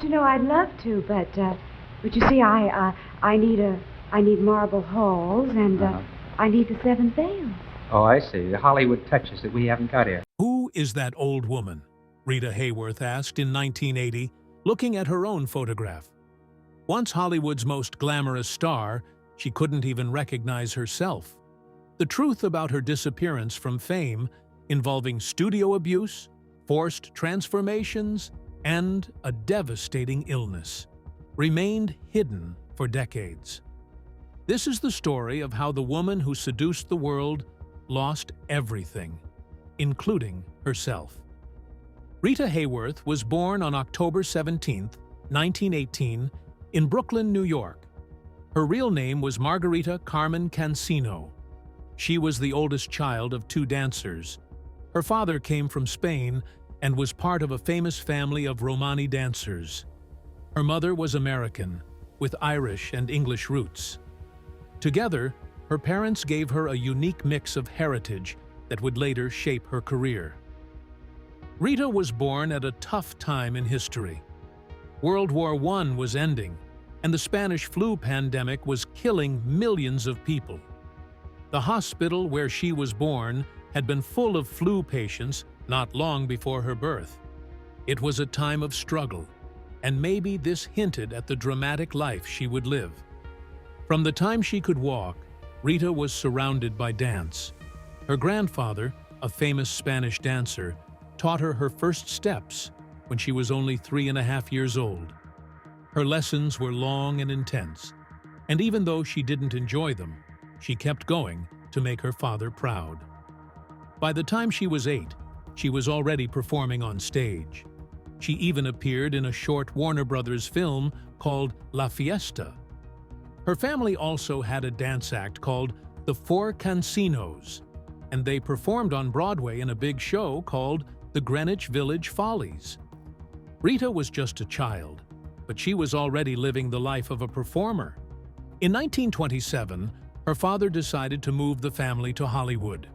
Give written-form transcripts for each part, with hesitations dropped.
you know, I'd love to, but you see, I need marble halls, and I need the 7 veils. Oh, I see. The Hollywood touches that we haven't got here. Who is that old woman? Rita Hayworth asked in 1980, looking at her own photograph. Once Hollywood's most glamorous star, she couldn't even recognize herself. The truth about her disappearance from fame, involving studio abuse, forced transformations, and a devastating illness, remained hidden for decades. This is the story of how the woman who seduced the world lost everything, including herself. Rita Hayworth was born on October 17, 1918, in Brooklyn, New York. Her real name was Margarita Carmen Cancino. She was the oldest child of 2 dancers. Her father came from Spain and was part of a famous family of Romani dancers. Her mother was American, with Irish and English roots. Together, her parents gave her a unique mix of heritage that would later shape her career. Rita was born at a tough time in history. World War I was ending, and the Spanish flu pandemic was killing millions of people. The hospital where she was born had been full of flu patients not long before her birth. It was a time of struggle, and maybe this hinted at the dramatic life she would live. From the time she could walk, Rita was surrounded by dance. Her grandfather, a famous Spanish dancer, taught her her first steps when she was only 3.5 years old. Her lessons were long and intense, and even though she didn't enjoy them, she kept going to make her father proud. By the time she was 8, she was already performing on stage. She even appeared in a short Warner Brothers film called La Fiesta. Her family also had a dance act called the Four Cancinos, and they performed on Broadway in a big show called the Greenwich Village Follies. Rita was just a child, but she was already living the life of a performer. In 1927, her father decided to move the family to Hollywood.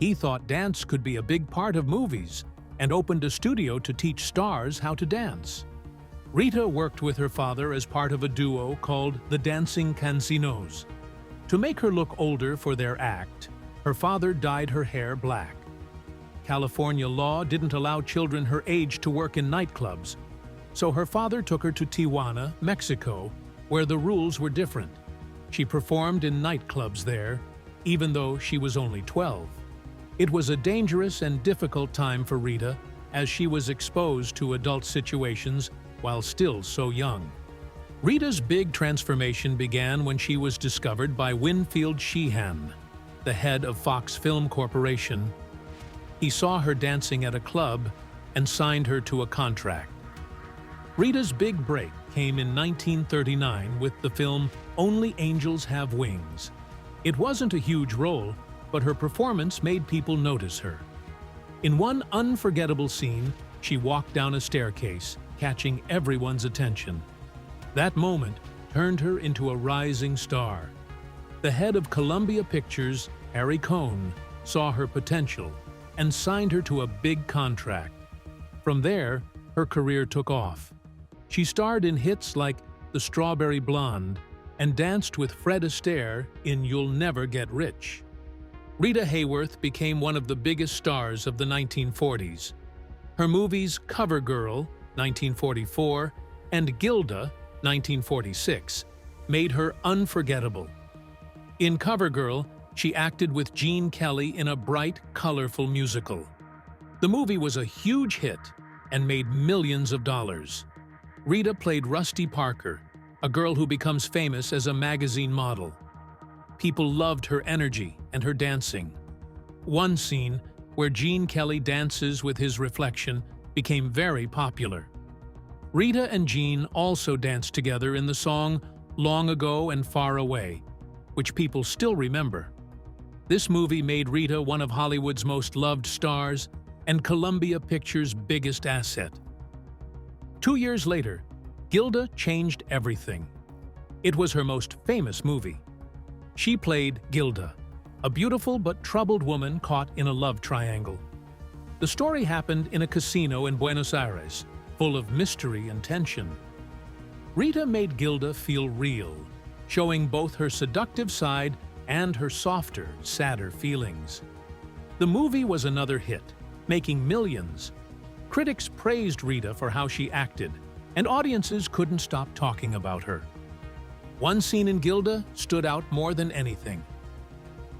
He thought dance could be a big part of movies and opened a studio to teach stars how to dance. Rita worked with her father as part of a duo called the Dancing Cancinos. To make her look older for their act, her father dyed her hair black. California law didn't allow children her age to work in nightclubs, so her father took her to Tijuana, Mexico, where the rules were different. She performed in nightclubs there, even though she was only 12. It was a dangerous and difficult time for Rita, as she was exposed to adult situations while still so young. Rita's big transformation began when she was discovered by Winfield Sheehan, the head of Fox Film Corporation. He saw her dancing at a club and signed her to a contract. Rita's big break came in 1939 with the film Only Angels Have Wings. It wasn't a huge role, but her performance made people notice her. In one unforgettable scene, she walked down a staircase, catching everyone's attention. That moment turned her into a rising star. The head of Columbia Pictures, Harry Cohn, saw her potential and signed her to a big contract. From there, her career took off. She starred in hits like The Strawberry Blonde and danced with Fred Astaire in You'll Never Get Rich. Rita Hayworth became one of the biggest stars of the 1940s. Her movies Cover Girl, 1944, and Gilda, 1946, made her unforgettable. In Cover Girl, she acted with Gene Kelly in a bright, colorful musical. The movie was a huge hit and made millions of dollars. Rita played Rusty Parker, a girl who becomes famous as a magazine model. People loved her energy and her dancing. One scene, where Gene Kelly dances with his reflection, became very popular. Rita and Gene also danced together in the song Long Ago and Far Away, which people still remember. This movie made Rita one of Hollywood's most loved stars and Columbia Pictures' biggest asset. 2 years later, Gilda changed everything. It was her most famous movie. She played Gilda, a beautiful but troubled woman caught in a love triangle. The story happened in a casino in Buenos Aires, full of mystery and tension. Rita made Gilda feel real, showing both her seductive side and her softer, sadder feelings. The movie was another hit, making millions. Critics praised Rita for how she acted, and audiences couldn't stop talking about her. One scene in Gilda stood out more than anything.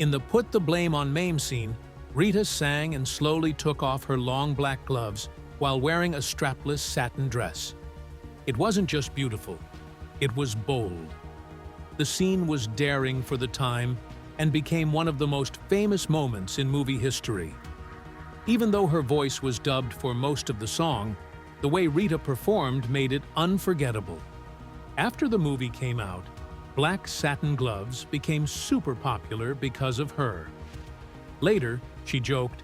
In the Put the Blame on Mame scene, Rita sang and slowly took off her long black gloves while wearing a strapless satin dress. It wasn't just beautiful, it was bold. The scene was daring for the time and became one of the most famous moments in movie history. Even though her voice was dubbed for most of the song, the way Rita performed made it unforgettable. After the movie came out, black satin gloves became super popular because of her. Later, she joked,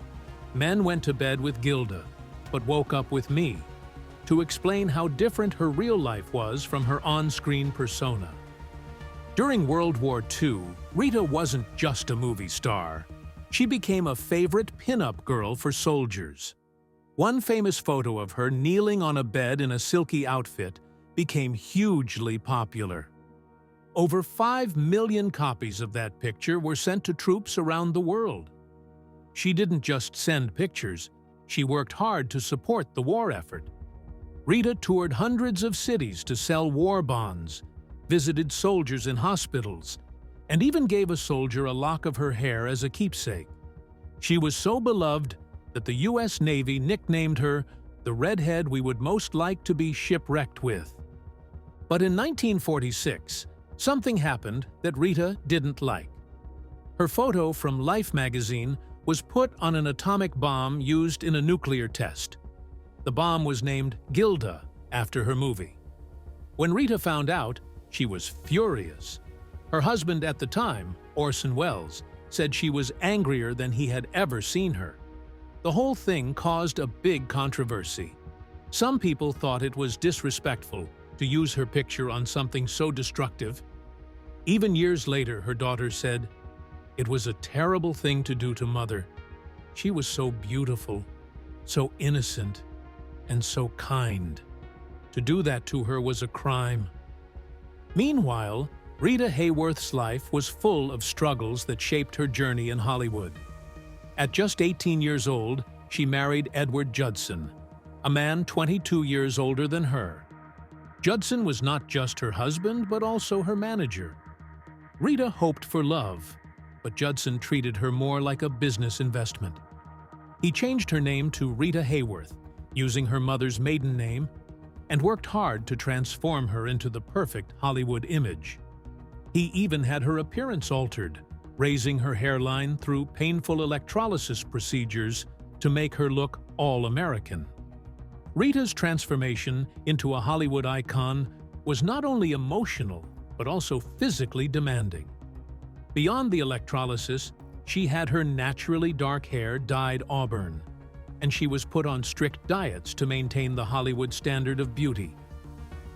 "Men went to bed with Gilda, but woke up with me," to explain how different her real life was from her on-screen persona. During World War II, Rita wasn't just a movie star. She became a favorite pin-up girl for soldiers. One famous photo of her kneeling on a bed in a silky outfit became hugely popular. Over 5 million copies of that picture were sent to troops around the world. She didn't just send pictures, she worked hard to support the war effort. Rita toured hundreds of cities to sell war bonds, visited soldiers in hospitals, and even gave a soldier a lock of her hair as a keepsake. She was so beloved that the U.S. Navy nicknamed her the redhead we would most like to be shipwrecked with. But in 1946, something happened that Rita didn't like. Her photo from Life magazine was put on an atomic bomb used in a nuclear test. The bomb was named Gilda after her movie. When Rita found out, she was furious. Her husband at the time, Orson Welles, said she was angrier than he had ever seen her. The whole thing caused a big controversy. Some people thought it was disrespectful to use her picture on something so destructive. Even years later, her daughter said, "It was a terrible thing to do to Mother. She was so beautiful, so innocent, and so kind. To do that to her was a crime." Meanwhile, Rita Hayworth's life was full of struggles that shaped her journey in Hollywood. At just 18 years old, she married Edward Judson, a man 22 years older than her. Judson was not just her husband, but also her manager. Rita hoped for love, but Judson treated her more like a business investment. He changed her name to Rita Hayworth, using her mother's maiden name, and worked hard to transform her into the perfect Hollywood image. He even had her appearance altered, raising her hairline through painful electrolysis procedures to make her look all-American. Rita's transformation into a Hollywood icon was not only emotional, but also physically demanding. Beyond the electrolysis, she had her naturally dark hair dyed auburn, and she was put on strict diets to maintain the Hollywood standard of beauty.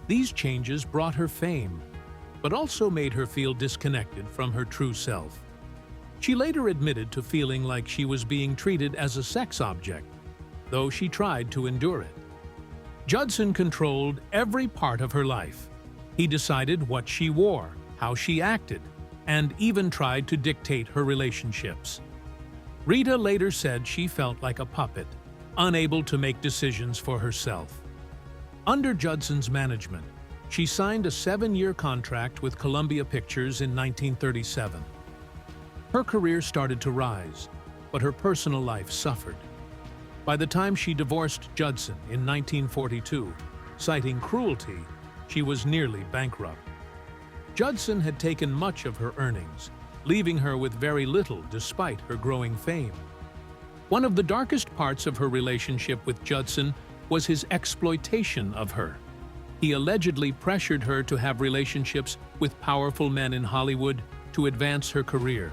These changes brought her fame, but also made her feel disconnected from her true self. She later admitted to feeling like she was being treated as a sex object, though she tried to endure it. Judson controlled every part of her life. He decided what she wore, how she acted, and even tried to dictate her relationships. Rita later said she felt like a puppet, unable to make decisions for herself. Under Judson's management, she signed a 7-year contract with Columbia Pictures in 1937. Her career started to rise, but her personal life suffered. By the time she divorced Judson in 1942, citing cruelty, she was nearly bankrupt. Judson had taken much of her earnings, leaving her with very little despite her growing fame. One of the darkest parts of her relationship with Judson was his exploitation of her. He allegedly pressured her to have relationships with powerful men in Hollywood to advance her career.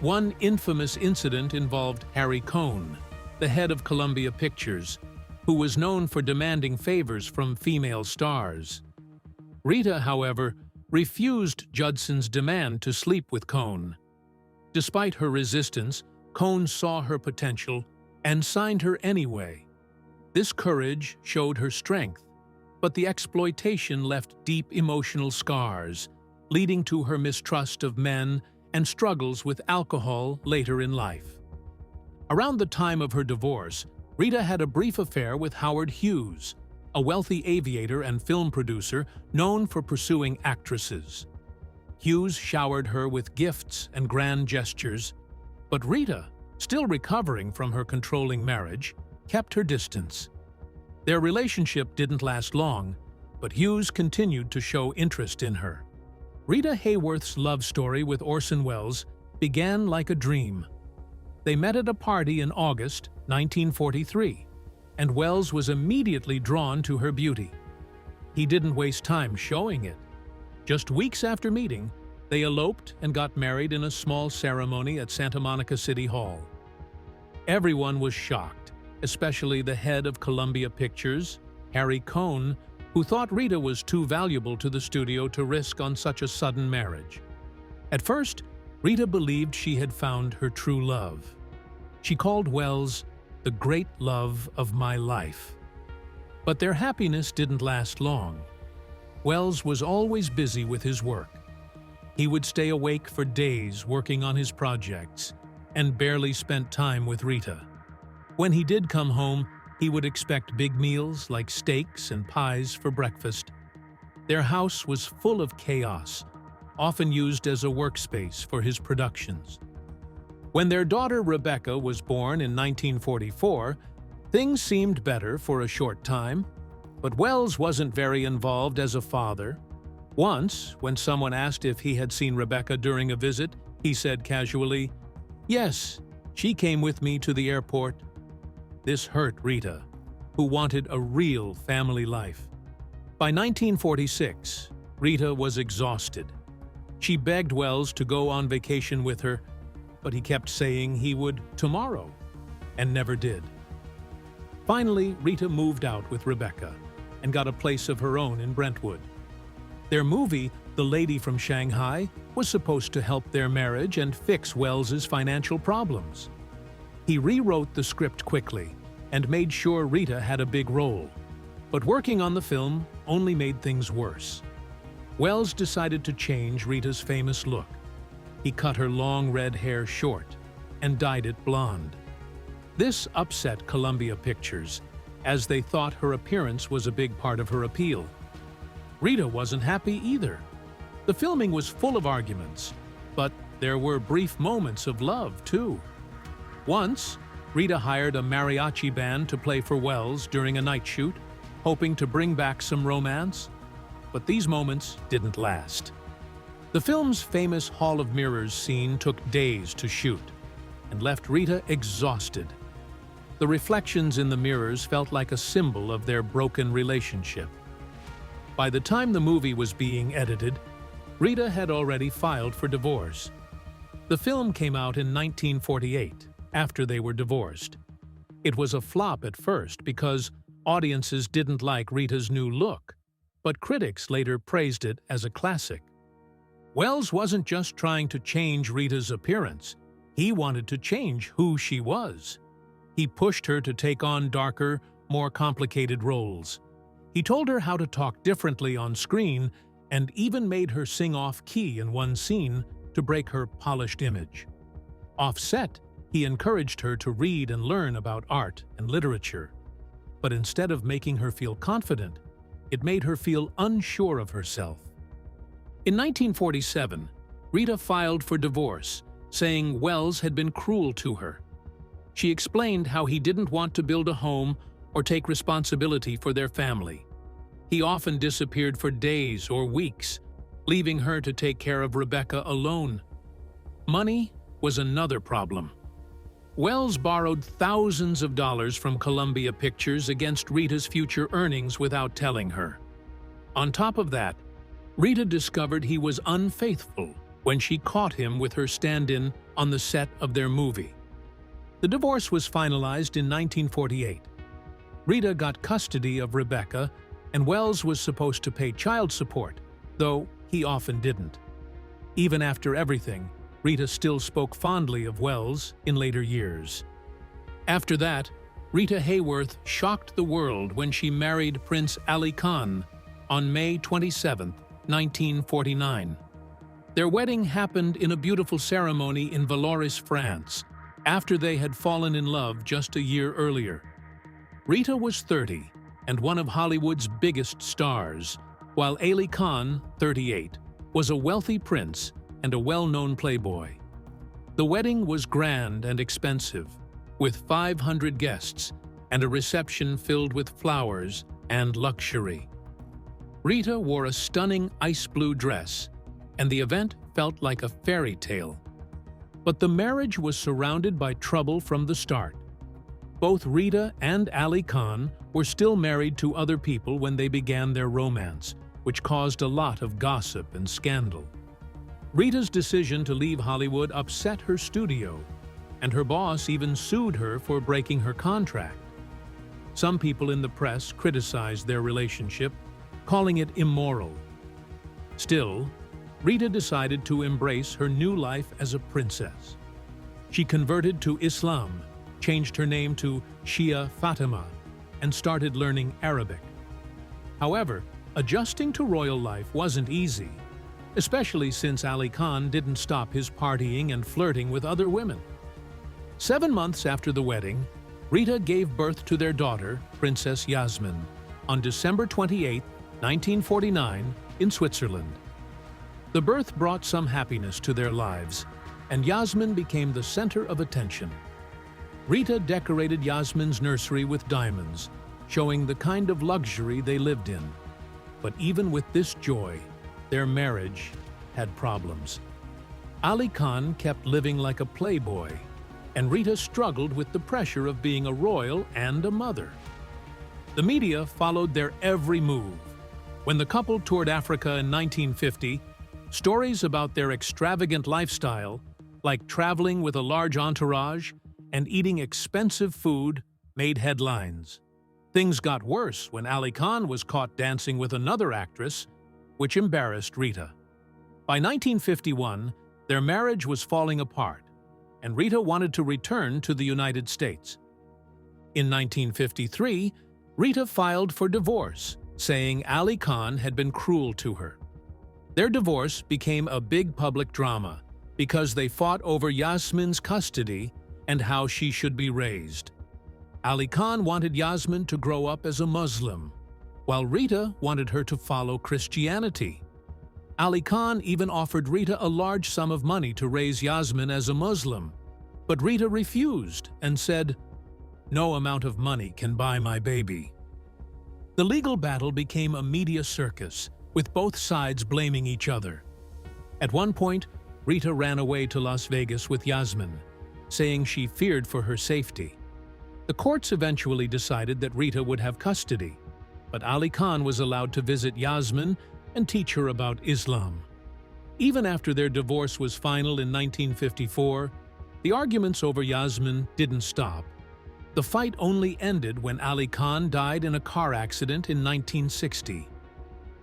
One infamous incident involved Harry Cohn, the head of Columbia Pictures, who was known for demanding favors from female stars. Rita, however, refused Judson's demand to sleep with Cohn. Despite her resistance, Cohn saw her potential and signed her anyway. This courage showed her strength, But the exploitation left deep emotional scars, leading to her mistrust of men and struggles with alcohol later in life. Around the time of her divorce, Rita had a brief affair with Howard Hughes, a wealthy aviator and film producer known for pursuing actresses. Hughes showered her with gifts and grand gestures, but Rita, still recovering from her controlling marriage, kept her distance. Their relationship didn't last long, but Hughes continued to show interest in her. Rita Hayworth's love story with Orson Welles began like a dream. They met at a party in August 1943, and Welles was immediately drawn to her beauty. He didn't waste time showing it. Just weeks after meeting, they eloped and got married in a small ceremony at Santa Monica City Hall. Everyone was shocked, especially the head of Columbia Pictures, Harry Cohn, who thought Rita was too valuable to the studio to risk on such a sudden marriage. At first, Rita believed she had found her true love. She called Welles the great love of my life. But their happiness didn't last long. Welles was always busy with his work. He would stay awake for days working on his projects and barely spent time with Rita. When he did come home, he would expect big meals like steaks and pies for breakfast. Their house was full of chaos, often used as a workspace for his productions. When their daughter Rebecca was born in 1944, things seemed better for a short time, but Welles wasn't very involved as a father. Once, when someone asked if he had seen Rebecca during a visit, he said casually, "Yes, she came with me to the airport." This hurt Rita, who wanted a real family life. By 1946, Rita was exhausted. She begged Welles to go on vacation with her, but he kept saying he would tomorrow, and never did. Finally, Rita moved out with Rebecca and got a place of her own in Brentwood. Their movie, The Lady from Shanghai, was supposed to help their marriage and fix Welles's financial problems. He rewrote the script quickly and made sure Rita had a big role. But working on the film only made things worse. Welles decided to change Rita's famous look. He cut her long red hair short and dyed it blonde. This upset Columbia Pictures, as they thought her appearance was a big part of her appeal. Rita wasn't happy either. The filming was full of arguments, but there were brief moments of love, too. Once, Rita hired a mariachi band to play for Welles during a night shoot, hoping to bring back some romance. But these moments didn't last. The film's famous Hall of Mirrors scene took days to shoot and left Rita exhausted. The reflections in the mirrors felt like a symbol of their broken relationship. By the time the movie was being edited, Rita had already filed for divorce. The film came out in 1948, after they were divorced. It was a flop at first because audiences didn't like Rita's new look, but critics later praised it as a classic. Welles wasn't just trying to change Rita's appearance, he wanted to change who she was. He pushed her to take on darker, more complicated roles. He told her how to talk differently on screen and even made her sing off-key in one scene to break her polished image. Off-set, he encouraged her to read and learn about art and literature. But instead of making her feel confident, it made her feel unsure of herself. In 1947, Rita filed for divorce, saying Welles had been cruel to her. She explained how he didn't want to build a home or take responsibility for their family. He often disappeared for days or weeks, leaving her to take care of Rebecca alone. Money was another problem. Welles borrowed thousands of dollars from Columbia Pictures against Rita's future earnings without telling her. On top of that, Rita discovered he was unfaithful when she caught him with her stand-in on the set of their movie. The divorce was finalized in 1948. Rita got custody of Rebecca, and Welles was supposed to pay child support, though he often didn't. Even after everything, Rita still spoke fondly of Welles in later years. After that, Rita Hayworth shocked the world when she married Prince Ali Khan on May 27, 1949. Their wedding happened in a beautiful ceremony in Valoris, France, after they had fallen in love just a year earlier. Rita was 30 and one of Hollywood's biggest stars, while Ali Khan, 38, was a wealthy prince and a well-known playboy. The wedding was grand and expensive, with 500 guests and a reception filled with flowers and luxury. Rita wore a stunning ice blue dress, and the event felt like a fairy tale. But the marriage was surrounded by trouble from the start. Both Rita and Ali Khan were still married to other people when they began their romance, which caused a lot of gossip and scandal. Rita's decision to leave Hollywood upset her studio, and her boss even sued her for breaking her contract. Some people in the press criticized their relationship, calling it immoral. Still, Rita decided to embrace her new life as a princess. She converted to Islam, changed her name to Shia Fatima, and started learning Arabic. However, adjusting to royal life wasn't easy, especially since Ali Khan didn't stop his partying and flirting with other women. 7 months after the wedding, Rita gave birth to their daughter, Princess Yasmin, on December 28, 1949, in Switzerland. The birth brought some happiness to their lives, and Yasmin became the center of attention. Rita decorated Yasmin's nursery with diamonds, showing the kind of luxury they lived in. But even with this joy, their marriage had problems. Ali Khan kept living like a playboy, and Rita struggled with the pressure of being a royal and a mother. The media followed their every move. When the couple toured Africa in 1950, stories about their extravagant lifestyle, like traveling with a large entourage and eating expensive food, made headlines. Things got worse when Ali Khan was caught dancing with another actress, which embarrassed Rita. By 1951, their marriage was falling apart, and Rita wanted to return to the United States. In 1953, Rita filed for divorce, saying Ali Khan had been cruel to her. Their divorce became a big public drama because they fought over Yasmin's custody and how she should be raised. Ali Khan wanted Yasmin to grow up as a Muslim, while Rita wanted her to follow Christianity. Ali Khan even offered Rita a large sum of money to raise Yasmin as a Muslim, but Rita refused and said, "No amount of money can buy my baby." The legal battle became a media circus, with both sides blaming each other. At one point, Rita ran away to Las Vegas with Yasmin, saying she feared for her safety. The courts eventually decided that Rita would have custody, but Ali Khan was allowed to visit Yasmin and teach her about Islam. Even after their divorce was final in 1954, the arguments over Yasmin didn't stop. The fight only ended when Ali Khan died in a car accident in 1960.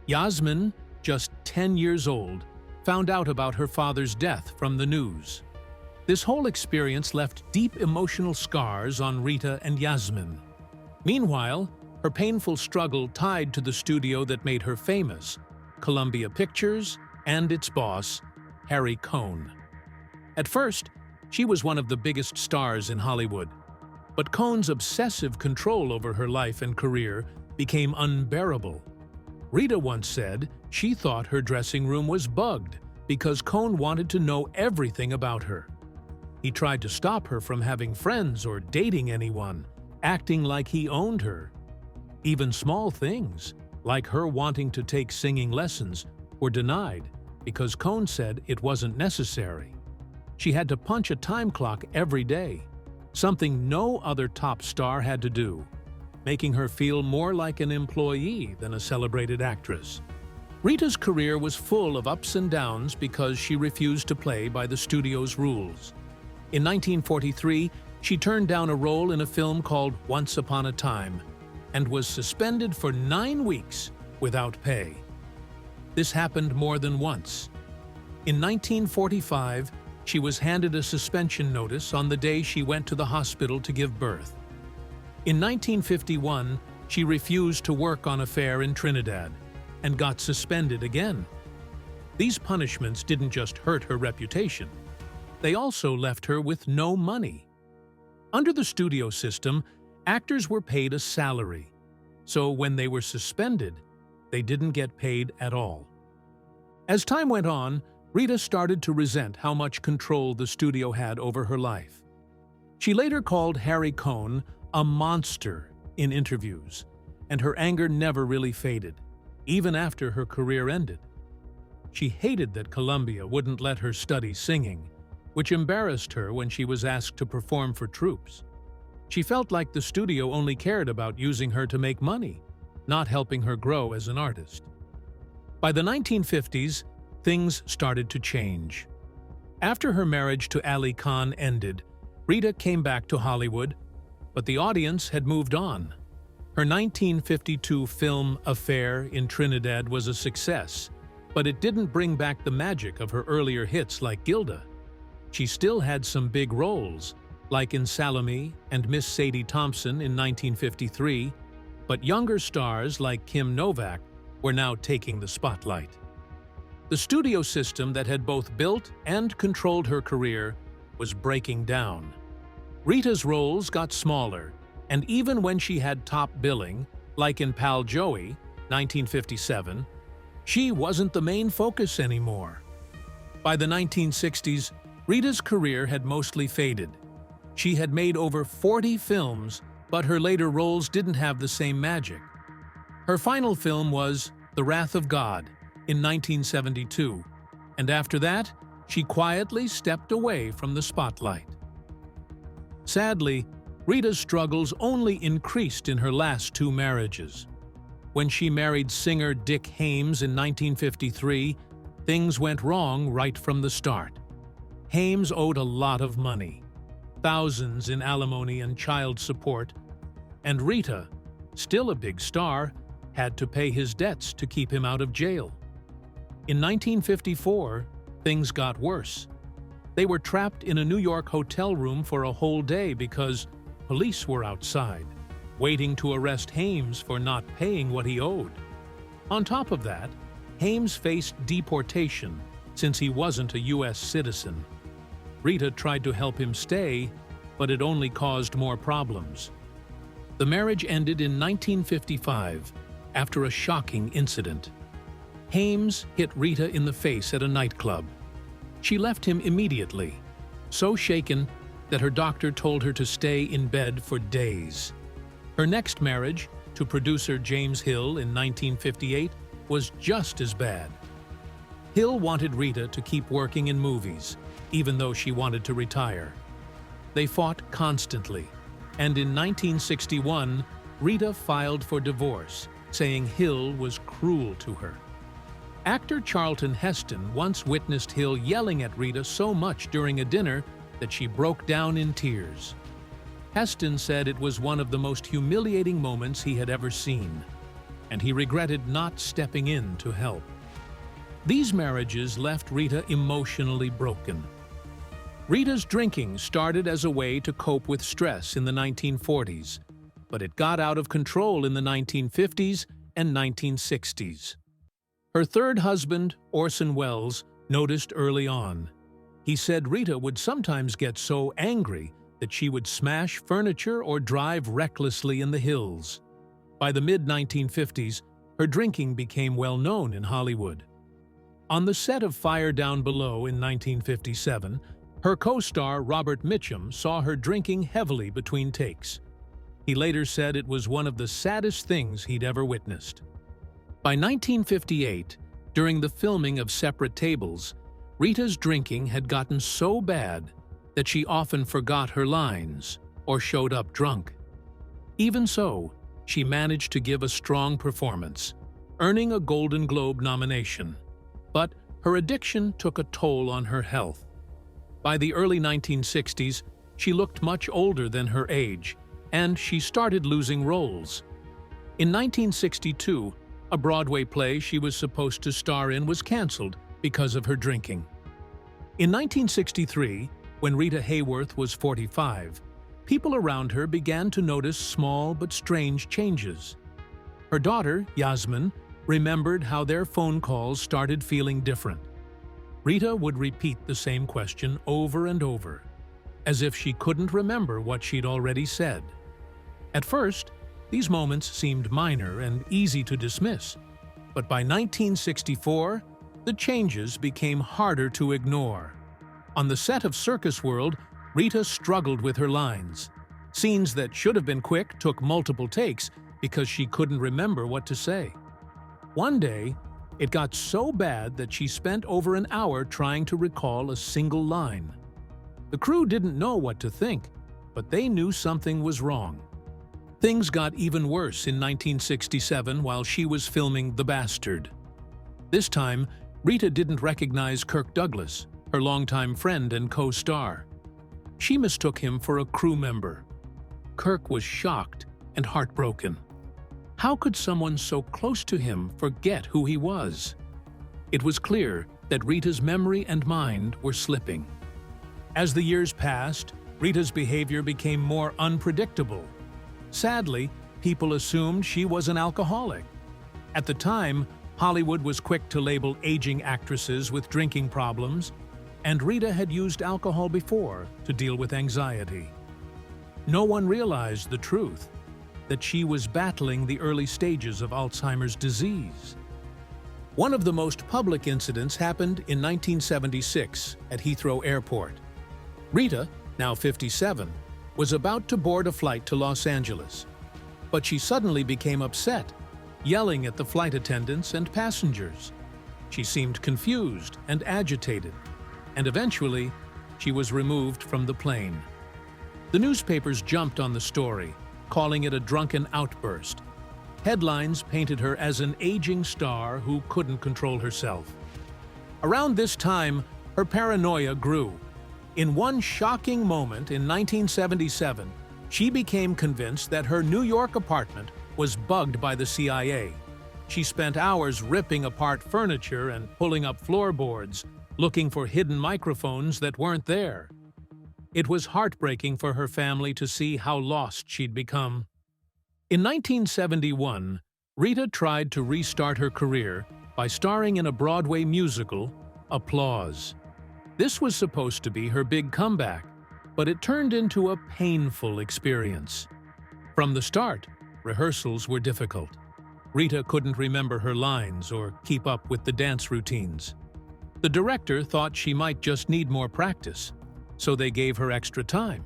Yasmin, just 10 years old, found out about her father's death from the news. This whole experience left deep emotional scars on Rita and Yasmin. Meanwhile, her painful struggle tied to the studio that made her famous, Columbia Pictures, and its boss, Harry Cohn. At first, she was one of the biggest stars in Hollywood, but Cohn's obsessive control over her life and career became unbearable. Rita once said she thought her dressing room was bugged because Cohn wanted to know everything about her. He tried to stop her from having friends or dating anyone, acting like he owned her. Even small things, like her wanting to take singing lessons, were denied because Cohn said it wasn't necessary. She had to punch a time clock every day, something no other top star had to do, making her feel more like an employee than a celebrated actress. Rita's career was full of ups and downs because she refused to play by the studio's rules. In 1943, she turned down a role in a film called Once Upon a Time and was suspended for 9 weeks without pay. This happened more than once. In 1945, she was handed a suspension notice on the day she went to the hospital to give birth. In 1951, she refused to work on a fair in Trinidad and got suspended again. These punishments didn't just hurt her reputation, they also left her with no money. Under the studio system, actors were paid a salary, so when they were suspended, they didn't get paid at all. As time went on, Rita started to resent how much control the studio had over her life. She later called Harry Cohn a monster in interviews, and her anger never really faded, even after her career ended. She hated that Columbia wouldn't let her study singing, which embarrassed her when she was asked to perform for troops. She felt like the studio only cared about using her to make money, not helping her grow as an artist. By the 1950s, things started to change. After her marriage to Ali Khan ended, Rita came back to Hollywood, but the audience had moved on. Her 1952 film Affair in Trinidad was a success, but it didn't bring back the magic of her earlier hits like Gilda. She still had some big roles, like in Salome and Miss Sadie Thompson in 1953, but younger stars like Kim Novak were now taking the spotlight. The studio system that had both built and controlled her career was breaking down. Rita's roles got smaller, and even when she had top billing, like in Pal Joey, 1957, she wasn't the main focus anymore. By the 1960s, Rita's career had mostly faded. She had made over 40 films, but her later roles didn't have the same magic. Her final film was The Wrath of God in 1972, and after that, she quietly stepped away from the spotlight. Sadly, Rita's struggles only increased in her last two marriages. When she married singer Dick Haymes in 1953, things went wrong right from the start. Haymes owed a lot of money, thousands in alimony and child support, and Rita, still a big star, had to pay his debts to keep him out of jail. In 1954, things got worse. They were trapped in a New York hotel room for a whole day because police were outside, waiting to arrest Haymes for not paying what he owed. On top of that, Haymes faced deportation since he wasn't a U.S. citizen. Rita tried to help him stay, but it only caused more problems. The marriage ended in 1955 after a shocking incident. Haymes hit Rita in the face at a nightclub. She left him immediately, so shaken that her doctor told her to stay in bed for days. Her next marriage, to producer James Hill in 1958, was just as bad. Hill wanted Rita to keep working in movies, even though she wanted to retire. They fought constantly, and in 1961, Rita filed for divorce, saying Hill was cruel to her. Actor Charlton Heston once witnessed Hill yelling at Rita so much during a dinner that she broke down in tears. Heston said it was one of the most humiliating moments he had ever seen, and he regretted not stepping in to help. These marriages left Rita emotionally broken. Rita's drinking started as a way to cope with stress in the 1940s, but it got out of control in the 1950s and 1960s. Her third husband, Orson Welles, noticed early on. He said Rita would sometimes get so angry that she would smash furniture or drive recklessly in the hills. By the mid-1950s, her drinking became well known in Hollywood. On the set of Fire Down Below in 1957, her co-star Robert Mitchum saw her drinking heavily between takes. He later said it was one of the saddest things he'd ever witnessed. By 1958, during the filming of Separate Tables, Rita's drinking had gotten so bad that she often forgot her lines or showed up drunk. Even so, she managed to give a strong performance, earning a Golden Globe nomination. But her addiction took a toll on her health. By the early 1960s, she looked much older than her age, and she started losing roles. In 1962, a Broadway play she was supposed to star in was canceled because of her drinking. In 1963, when Rita Hayworth was 45, people around her began to notice small but strange changes. Her daughter, Yasmin, remembered how their phone calls started feeling different. Rita would repeat the same question over and over, as if she couldn't remember what she'd already said. At first, these moments seemed minor and easy to dismiss, but by 1964, the changes became harder to ignore. On the set of Circus World, Rita struggled with her lines. Scenes that should have been quick took multiple takes because she couldn't remember what to say. One day, it got so bad that she spent over an hour trying to recall a single line. The crew didn't know what to think, but they knew something was wrong. Things got even worse in 1967 while she was filming The Bastard. This time, Rita didn't recognize Kirk Douglas, her longtime friend and co-star. She mistook him for a crew member. Kirk was shocked and heartbroken. How could someone so close to him forget who he was? It was clear that Rita's memory and mind were slipping. As the years passed, Rita's behavior became more unpredictable. Sadly, people assumed she was an alcoholic. At the time, Hollywood was quick to label aging actresses with drinking problems, and Rita had used alcohol before to deal with anxiety. No one realized the truth, that she was battling the early stages of Alzheimer's disease. One of the most public incidents happened in 1976 at Heathrow Airport. Rita, now 57, was about to board a flight to Los Angeles, but she suddenly became upset, yelling at the flight attendants and passengers. She seemed confused and agitated, and eventually, she was removed from the plane. The newspapers jumped on the story, calling it a drunken outburst. Headlines painted her as an aging star who couldn't control herself. Around this time, her paranoia grew. In one shocking moment in 1977, she became convinced that her New York apartment was bugged by the CIA. She spent hours ripping apart furniture and pulling up floorboards, looking for hidden microphones that weren't there. It was heartbreaking for her family to see how lost she'd become. In 1971, Rita tried to restart her career by starring in a Broadway musical, Applause. This was supposed to be her big comeback, but it turned into a painful experience. From the start, rehearsals were difficult. Rita couldn't remember her lines or keep up with the dance routines. The director thought she might just need more practice, so they gave her extra time.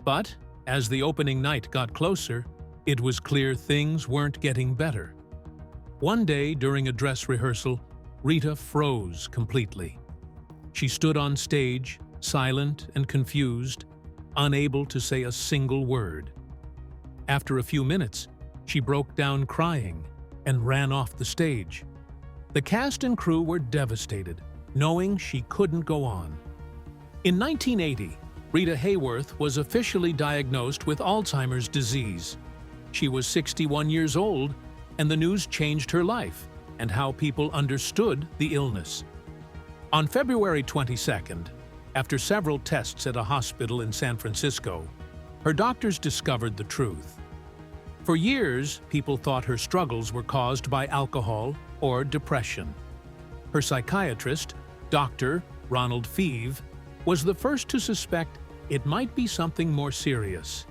But as the opening night got closer, it was clear things weren't getting better. One day during a dress rehearsal, Rita froze completely. She stood on stage, silent and confused, unable to say a single word. After a few minutes, she broke down crying and ran off the stage. The cast and crew were devastated, knowing she couldn't go on. In 1980, Rita Hayworth was officially diagnosed with Alzheimer's disease. She was 61 years old, and the news changed her life and how people understood the illness. On February 22nd, after several tests at a hospital in San Francisco, her doctors discovered the truth. For years, people thought her struggles were caused by alcohol or depression. Her psychiatrist, Dr. Ronald Feeve, was the first to suspect it might be something more serious.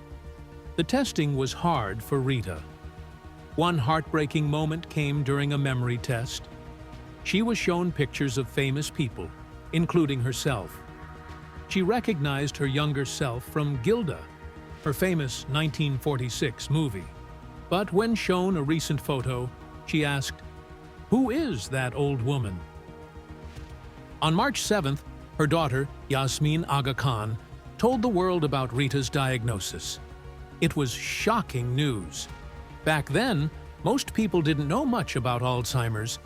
The testing was hard for Rita. One heartbreaking moment came during a memory test. She was shown pictures of famous people, including herself. She recognized her younger self from Gilda, her famous 1946 movie. But when shown a recent photo, she asked, "Who is that old woman?" On March 7th, her daughter, Yasmin Aga Khan, told the world about Rita's diagnosis. It was shocking news. Back then, most people didn't know much about Alzheimer's.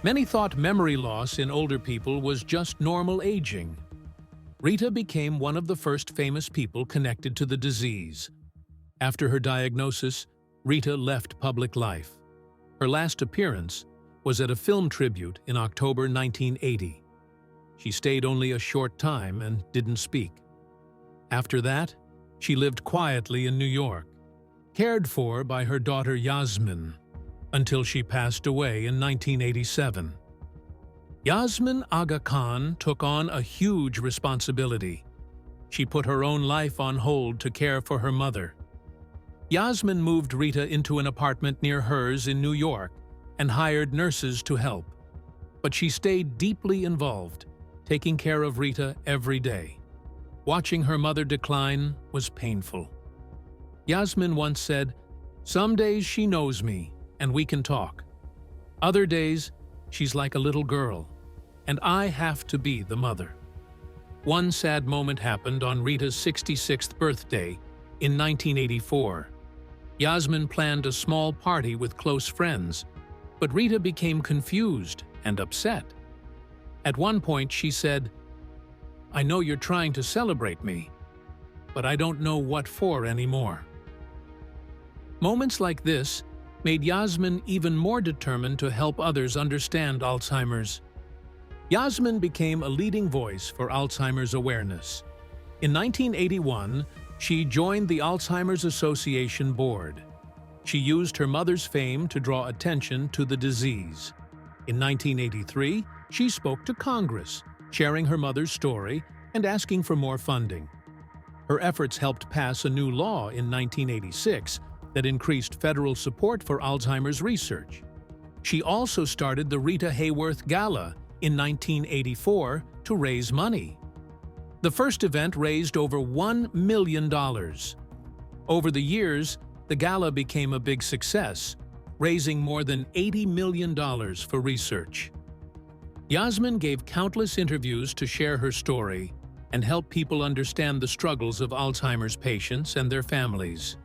Many thought memory loss in older people was just normal aging. Rita became one of the first famous people connected to the disease. After her diagnosis, Rita left public life. Her last appearance was at a film tribute in October 1980. She stayed only a short time and didn't speak. After that, She lived quietly in New York, cared for by her daughter Yasmin, until she passed away in 1987. Yasmin Aga Khan took on a huge responsibility. She put her own life on hold to care for her mother. Yasmin moved Rita into an apartment near hers in New York and hired nurses to help. But she stayed deeply involved, taking care of Rita every day. Watching her mother decline was painful. Yasmin once said, "Some days she knows me, and we can talk. Other days, she's like a little girl, and I have to be the mother." One sad moment happened on Rita's 66th birthday in 1984. Yasmin planned a small party with close friends, but Rita became confused and upset. At one point, she said, "I know you're trying to celebrate me, but I don't know what for anymore." Moments like this made Yasmin even more determined to help others understand Alzheimer's. Yasmin became a leading voice for Alzheimer's awareness. In 1981, she joined the Alzheimer's Association board. She used her mother's fame to draw attention to the disease. In 1983, she spoke to Congress, sharing her mother's story and asking for more funding. Her efforts helped pass a new law in 1986 that increased federal support for Alzheimer's research. She also started the Rita Hayworth Gala in 1984 to raise money. The first event raised over $1 million. Over the years, the gala became a big success, raising more than $80 million for research. Yasmin gave countless interviews to share her story and help people understand the struggles of Alzheimer's patients and their families.